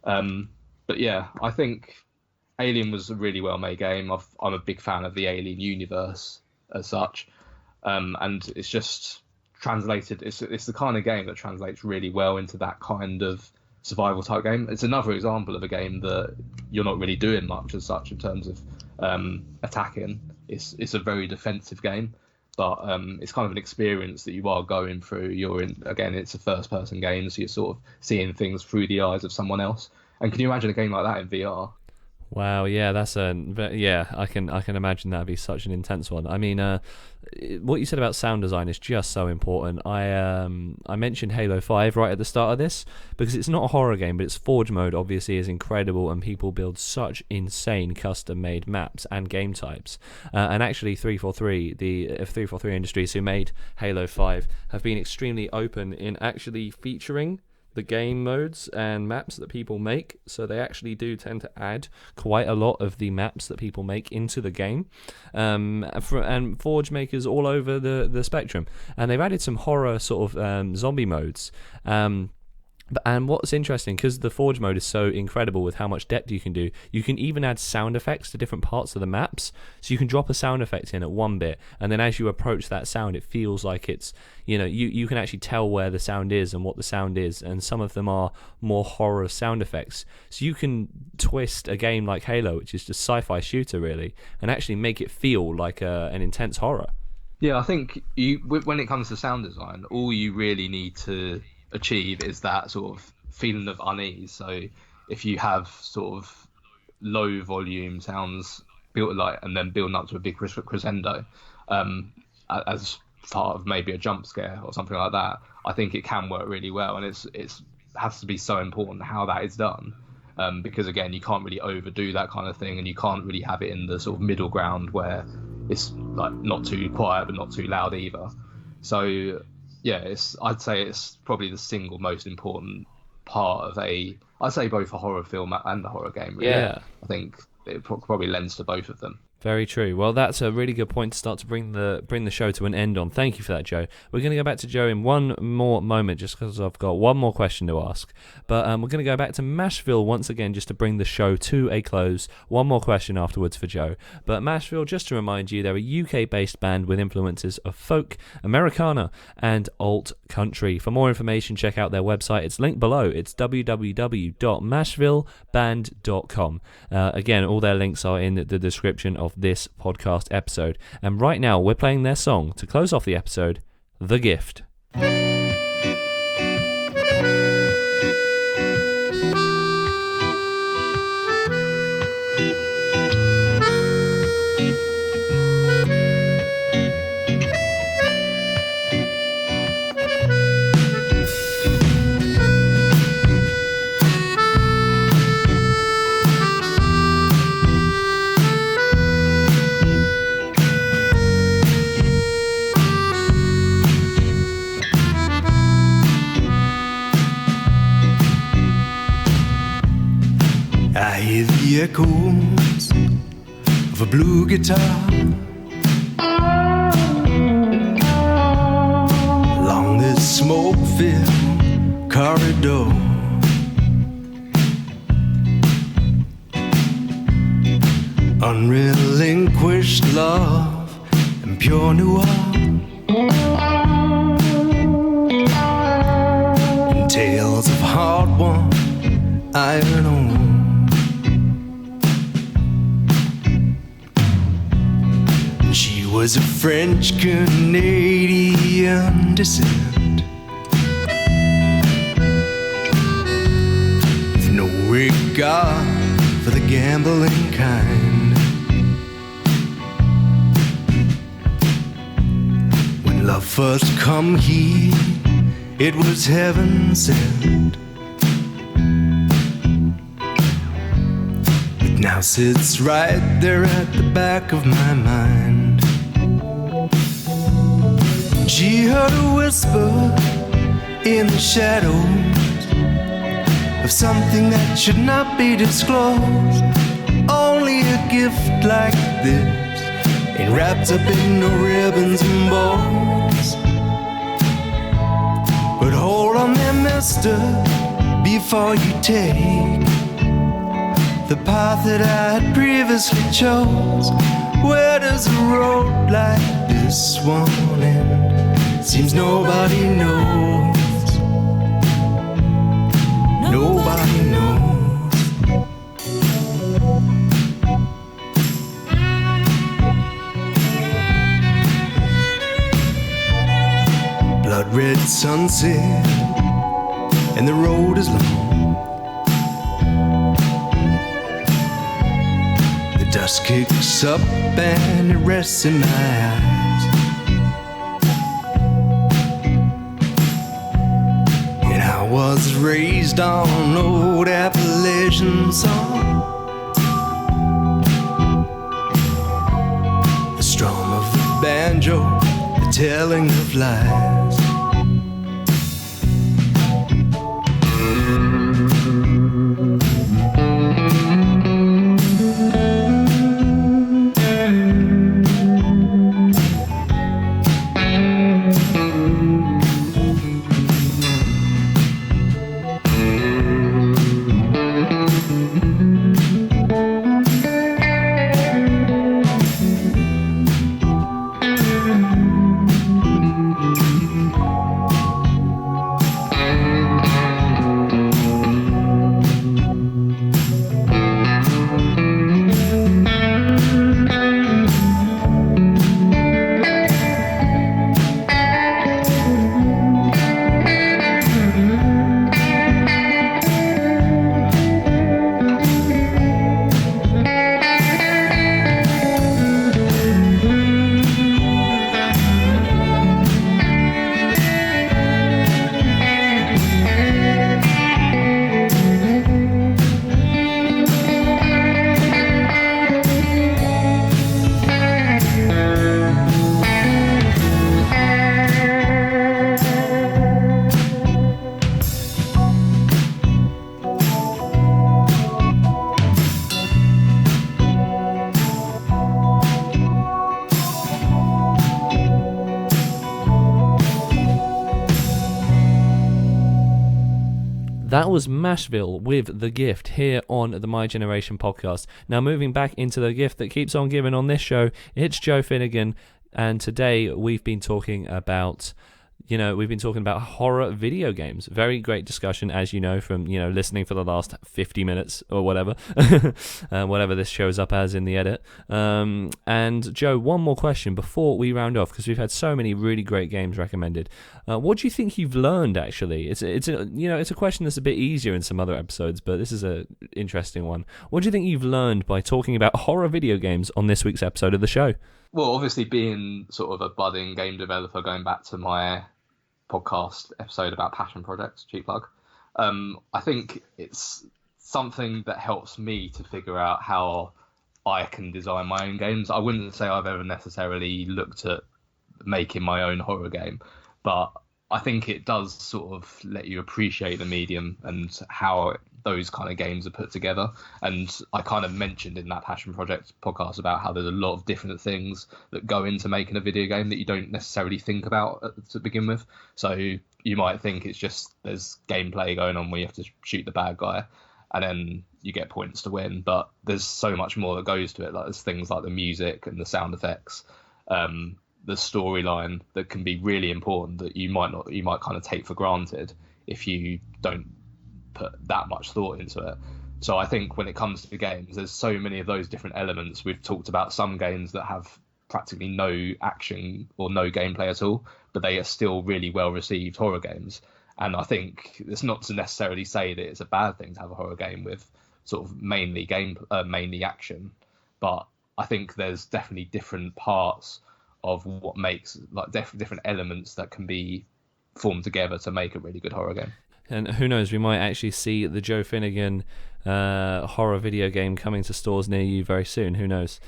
But yeah, I think Alien was a really well made game. I'm a big fan of the Alien universe as such, and it's just translated. It's the kind of game that translates really well into that kind of survival type game. It's another example of a game that you're not really doing much as such in terms of attacking. It's a very defensive game, but it's kind of an experience that you are going through. It's a first person game, so you're sort of seeing things through the eyes of someone else. And can you imagine a game like that in VR? Wow, yeah, I can imagine that'd be such an intense one. I mean, what you said about sound design is just so important. I mentioned Halo 5 right at the start of this because it's not a horror game, but its Forge mode obviously is incredible, and people build such insane custom-made maps and game types. And actually, 343, the 343 Industries who made Halo 5, have been extremely open in actually featuring the game modes and maps that people make, so they actually do tend to add quite a lot of the maps that people make into the game, and Forge makers all over the spectrum, and they've added some horror sort of zombie modes. And what's interesting, because the Forge mode is so incredible with how much depth you can do, you can even add sound effects to different parts of the maps. So you can drop a sound effect in at one bit, and then as you approach that sound, it feels like it's, you can actually tell where the sound is and what the sound is, and some of them are more horror sound effects. So you can twist a game like Halo, which is just sci-fi shooter really, and actually make it feel like an intense horror. Yeah, I think when it comes to sound design, all you really need to achieve is that sort of feeling of unease. So if you have sort of low volume sounds built and then building up to a big crescendo as part of maybe a jump scare or something like that, I think it can work really well. And it's has to be so important how that is done, because again, you can't really overdo that kind of thing, and you can't really have it in the sort of middle ground where it's like not too quiet but not too loud either. So yeah, I'd say it's probably the single most important part of I'd say both a horror film and a horror game, really. Yeah. I think it probably lends to both of them. Very true. Well, that's a really good point to start to bring the show to an end on. Thank you for that, Joe. We're going to go back to Joe in one more moment just because I've got one more question to ask. But we're going to go back to Mashville once again just to bring the show to a close. One more question afterwards for Joe. But Mashville, just to remind you, they're a UK-based band with influences of folk, Americana, and alt country. For more information, check out their website. It's linked below. It's www.mashvilleband.com. Again, all their links are in the description of this podcast episode. And right now we're playing their song to close off the episode, The Gift. I hear the echoes of a blue guitar along this smoke-filled corridor. Unrelinquished love and pure noir, and tales of hard-won iron ore. She was a French-Canadian descent, with no regard for the gambling kind. When love first come here, it was heaven sent. It now sits right there at the back of my mind. She heard a whisper in the shadows of something that should not be disclosed. Only a gift like this ain't wrapped up in no ribbons and bows. But hold on there, mister, before you take the path that I had previously chose. Where does a road like this one end? Seems nobody knows. Nobody knows. Blood red sunset and the road is long. The dust kicks up and it rests in my eyes. Was raised on old Appalachian song, the strum of the banjo, the telling of lies. That was Mashville with The Gift here on the My Generation podcast. Now moving back into the gift that keeps on giving on this show, it's Joe Finnigan, and today we've been talking about horror video games. Very great discussion, as you know, from, listening for the last 50 minutes or whatever, whatever this shows up as in the edit. And Joe, one more question before we round off, because we've had so many really great games recommended. What do you think you've learned, actually? It's a question that's a bit easier in some other episodes, but this is a interesting one. What do you think you've learned by talking about horror video games on this week's episode of the show? Well, obviously being sort of a budding game developer, going back to my podcast episode about passion projects, cheap plug, I think it's something that helps me to figure out how I can design my own games. I wouldn't say I've ever necessarily looked at making my own horror game, but I think it does sort of let you appreciate the medium and how those kind of games are put together. And I kind of mentioned in that passion project podcast about how there's a lot of different things that go into making a video game that you don't necessarily think about to begin with. So you might think it's just there's gameplay going on where you have to shoot the bad guy and then you get points to win, but there's so much more that goes to it. Like there's things like the music and the sound effects, the storyline that can be really important that you might kind of take for granted if you don't put that much thought into it. So I think when it comes to games, there's so many of those different elements. We've talked about some games that have practically no action or no gameplay at all, but they are still really well received horror games. And I think it's not to necessarily say that it's a bad thing to have a horror game with sort of mainly action, but I think there's definitely different parts of what makes like different elements that can be formed together to make a really good horror game. And who knows, we might actually see the Joe Finnigan horror video game coming to stores near you very soon. Who knows?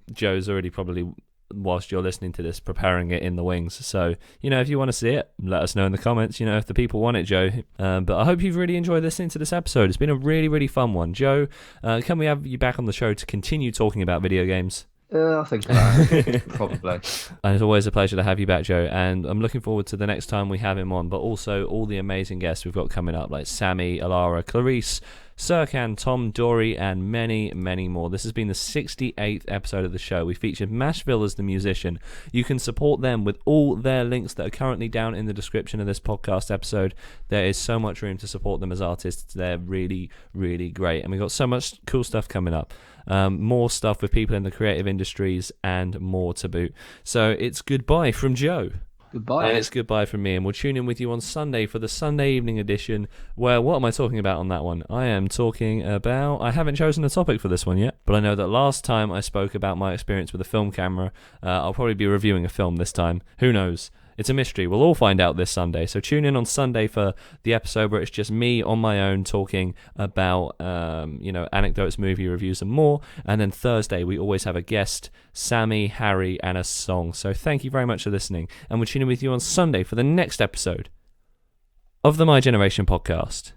Joe's already probably, whilst you're listening to this, preparing it in the wings. So, if you want to see it, let us know in the comments, if the people want it, Joe. But I hope you've really enjoyed listening to this episode. It's been a really, really fun one. Joe, can we have you back on the show to continue talking about video games? I think so. Probably. And it's always a pleasure to have you back, Joe, and I'm looking forward to the next time we have him on, but also all the amazing guests we've got coming up, like Sammy, Alara, Clarice, Serkan, Tom, Dory, and many, many more. This has been the 68th episode of the show. We featured Mashville as the musician. You can support them with all their links that are currently down in the description of this podcast episode. There is so much room to support them as artists. They're really, really great, and we've got so much cool stuff coming up. More stuff with people in the creative industries and more to boot. So it's goodbye from Joe. Goodbye. And it's goodbye from me, and we'll tune in with you on Sunday for the Sunday evening edition, where, what am I talking about on that one? I am talking about, I haven't chosen a topic for this one yet, but I know that last time I spoke about my experience with a film camera. I'll probably be reviewing a film this time. Who knows? It's a mystery. We'll all find out this Sunday. So tune in on Sunday for the episode where it's just me on my own talking about, anecdotes, movie reviews and more. And then Thursday, we always have a guest, Sammy, Harry, and a song. So thank you very much for listening. And we'll tune in with you on Sunday for the next episode of the My Generation podcast.